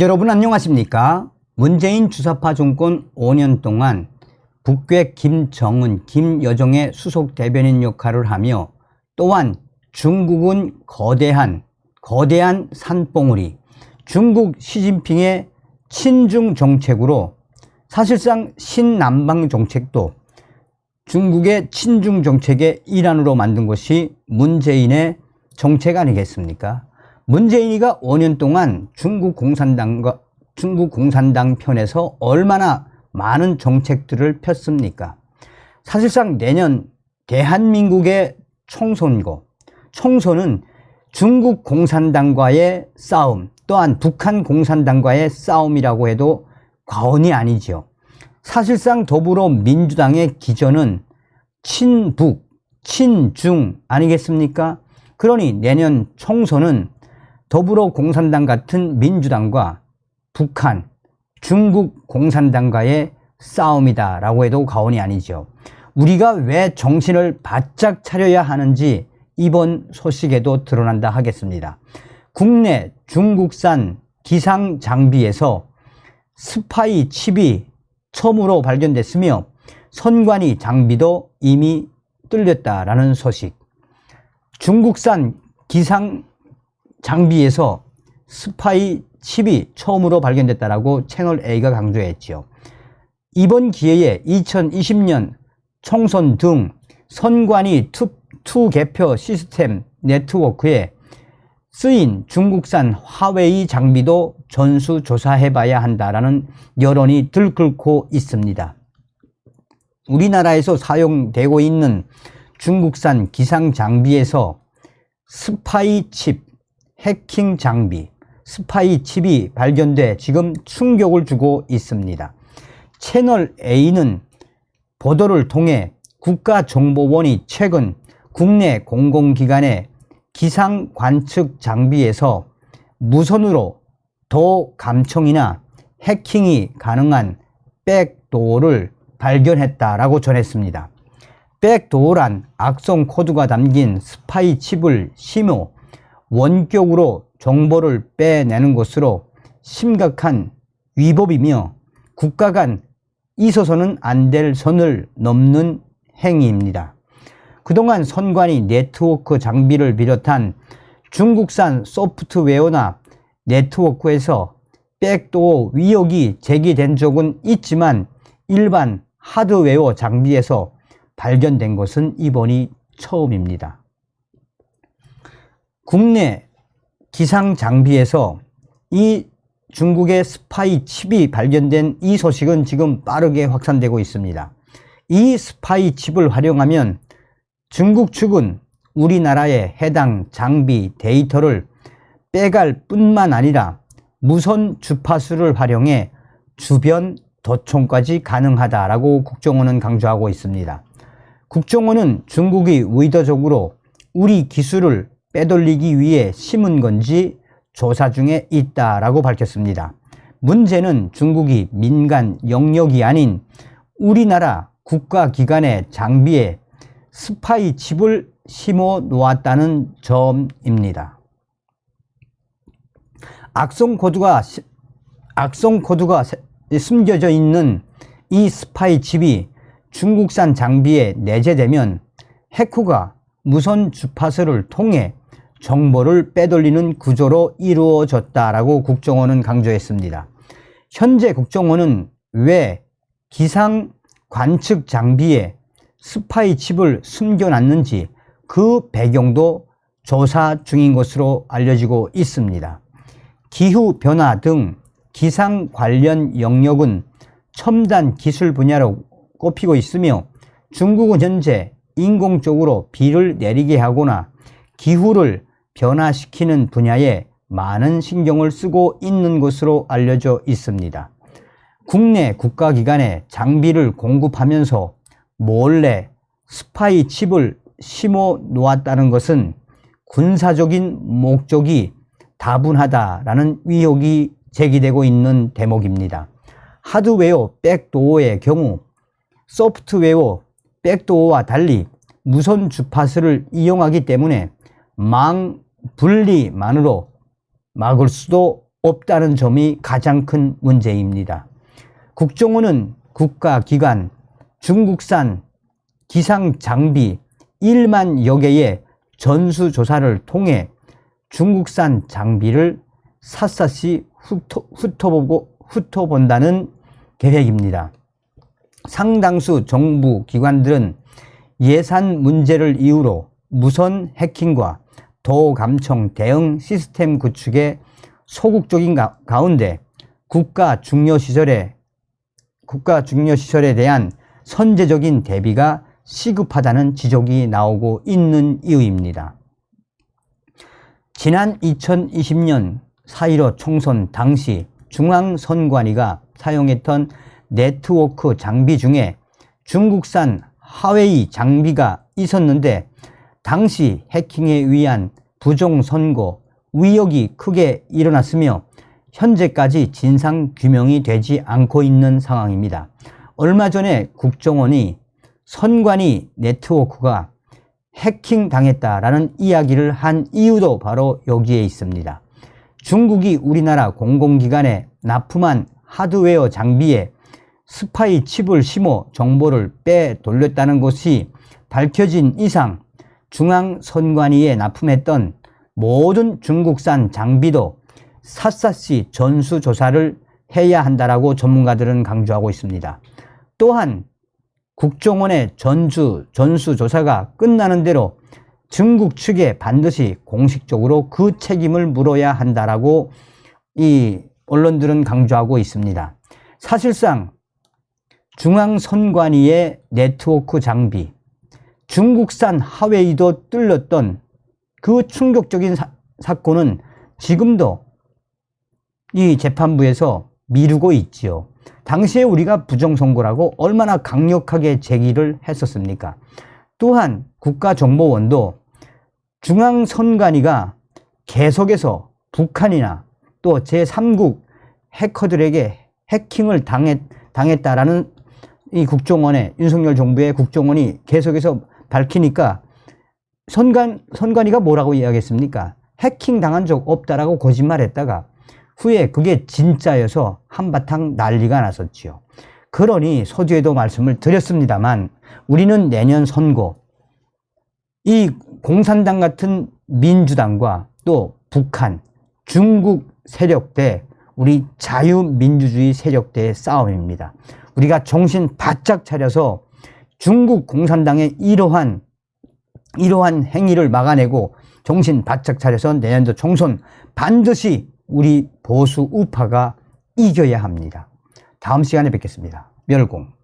여러분 안녕하십니까? 문재인 주사파 정권 5년 동안 북괴 김정은, 김여정의 수석 대변인 역할을 하며 또한 중국은 거대한 산봉우리, 중국 시진핑의 친중 정책으로 사실상 신남방 정책도 중국의 친중 정책의 일환으로 만든 것이 문재인의 정책 아니겠습니까? 문재인이가 5년 동안 중국 공산당 편에서 얼마나 많은 정책들을 폈습니까? 사실상 내년 대한민국의 총선이고, 총선은 중국 공산당과의 싸움, 또한 북한 공산당과의 싸움이라고 해도 과언이 아니죠. 사실상 더불어민주당의 기전은 친북, 친중 아니겠습니까? 그러니 내년 총선은 더불어공산당 같은 민주당과 북한, 중국 공산당과의 싸움이다라고 해도 과언이 아니죠. 우리가 왜 정신을 바짝 차려야 하는지 이번 소식에도 드러난다 하겠습니다. 국내 중국산 기상 장비에서 스파이 칩이 처음으로 발견됐으며 선관위 장비도 이미 뚫렸다라는 소식. 중국산 기상 장비에서 스파이 칩이 처음으로 발견됐다라고 채널A가 강조했죠. 이번 기회에 2020년 총선 등 선관위 투 개표 시스템 네트워크에 쓰인 중국산 화웨이 장비도 전수조사해봐야 한다라는 여론이 들끓고 있습니다. 우리나라에서 사용되고 있는 중국산 기상 장비에서 스파이 칩, 해킹 장비, 스파이 칩이 발견돼 지금 충격을 주고 있습니다. 채널A는 보도를 통해 국가정보원이 최근 국내 공공기관의 기상 관측 장비에서 무선으로 도감청이나 해킹이 가능한 백도어를 발견했다라고 전했습니다. 백도어란 악성 코드가 담긴 스파이 칩을 심어 원격으로 정보를 빼내는 것으로 심각한 위법이며 국가 간 있어서는 안 될 선을 넘는 행위입니다. 그동안 선관위 네트워크 장비를 비롯한 중국산 소프트웨어나 네트워크에서 백도어 위협이 제기된 적은 있지만 일반 하드웨어 장비에서 발견된 것은 이번이 처음입니다. 국내 기상 장비에서 이 중국의 스파이 칩이 발견된 이 소식은 지금 빠르게 확산되고 있습니다. 이 스파이 칩을 활용하면 중국 측은 우리나라의 해당 장비 데이터를 빼갈 뿐만 아니라 무선 주파수를 활용해 주변 도청까지 가능하다라고 국정원은 강조하고 있습니다. 국정원은 중국이 의도적으로 우리 기술을 빼돌리기 위해 심은 건지 조사 중에 있다라고 밝혔습니다. 문제는 중국이 민간 영역이 아닌 우리나라 국가기관의 장비에 스파이 칩을 심어 놓았다는 점입니다. 악성 코드가 숨겨져 있는 이 스파이 칩이 중국산 장비에 내재되면 해커가 무선 주파수를 통해 정보를 빼돌리는 구조로 이루어졌다라고 국정원은 강조했습니다. 현재 국정원은 왜 기상 관측 장비에 스파이 칩을 숨겨놨는지 그 배경도 조사 중인 것으로 알려지고 있습니다. 기후변화 등 기상 관련 영역은 첨단 기술 분야로 꼽히고 있으며 중국은 현재 인공적으로 비를 내리게 하거나 기후를 변화시키는 분야에 많은 신경을 쓰고 있는 것으로 알려져 있습니다. 국내 국가기관에 장비를 공급하면서 몰래 스파이 칩을 심어 놓았다는 것은 군사적인 목적이 다분하다라는 의혹이 제기되고 있는 대목입니다. 하드웨어 백도어의 경우 소프트웨어 백도어와 달리 무선 주파수를 이용하기 때문에 망 분리만으로 막을 수도 없다는 점이 가장 큰 문제입니다. 국정원은 국가기관, 중국산 기상장비 1만여 개의 전수조사를 통해 중국산 장비를 샅샅이 훑어본다는 계획입니다. 상당수 정부 기관들은 예산 문제를 이유로 무선 해킹과 도감청 대응 시스템 구축에 소극적인 가운데 국가 중요시설에 대한 선제적인 대비가 시급하다는 지적이 나오고 있는 이유입니다. 지난 2020년 4.15 총선 당시 중앙선관위가 사용했던 네트워크 장비 중에 중국산 화웨이 장비가 있었는데 당시 해킹에 의한 부정선거 위력이 크게 일어났으며 현재까지 진상규명이 되지 않고 있는 상황입니다. 얼마 전에 국정원이 선관위 네트워크가 해킹당했다라는 이야기를 한 이유도 바로 여기에 있습니다. 중국이 우리나라 공공기관에 납품한 하드웨어 장비에 스파이 칩을 심어 정보를 빼돌렸다는 것이 밝혀진 이상 중앙선관위에 납품했던 모든 중국산 장비도 샅샅이 전수조사를 해야 한다라고 전문가들은 강조하고 있습니다. 또한 국정원의 전수조사가 끝나는 대로 중국 측에 반드시 공식적으로 그 책임을 물어야 한다라고 이 언론들은 강조하고 있습니다. 사실상 중앙선관위의 네트워크 장비, 중국산 화웨이도 뚫렸던 그 충격적인 사건은 지금도 이 재판부에서 미루고 있지요. 당시에 우리가 부정선거라고 얼마나 강력하게 제기를 했었습니까? 또한 국가정보원도 중앙선관위가 계속해서 북한이나 또 제3국 해커들에게 해킹을 당했다라는 이 국정원의 윤석열 정부의 국정원이 계속해서 밝히니까 선관위가 뭐라고 이야기했습니까? 해킹 당한 적 없다라고 거짓말했다가 후에 그게 진짜여서 한바탕 난리가 났었지요. 그러니 서두에도 말씀을 드렸습니다만 우리는 내년 선거 이 공산당 같은 민주당과 또 북한, 중국 세력 대 우리 자유민주주의 세력대의 싸움입니다. 우리가 정신 바짝 차려서 중국 공산당의 이러한 행위를 막아내고 정신 바짝 차려서 내년도 총선 반드시 우리 보수 우파가 이겨야 합니다. 다음 시간에 뵙겠습니다. 멸공.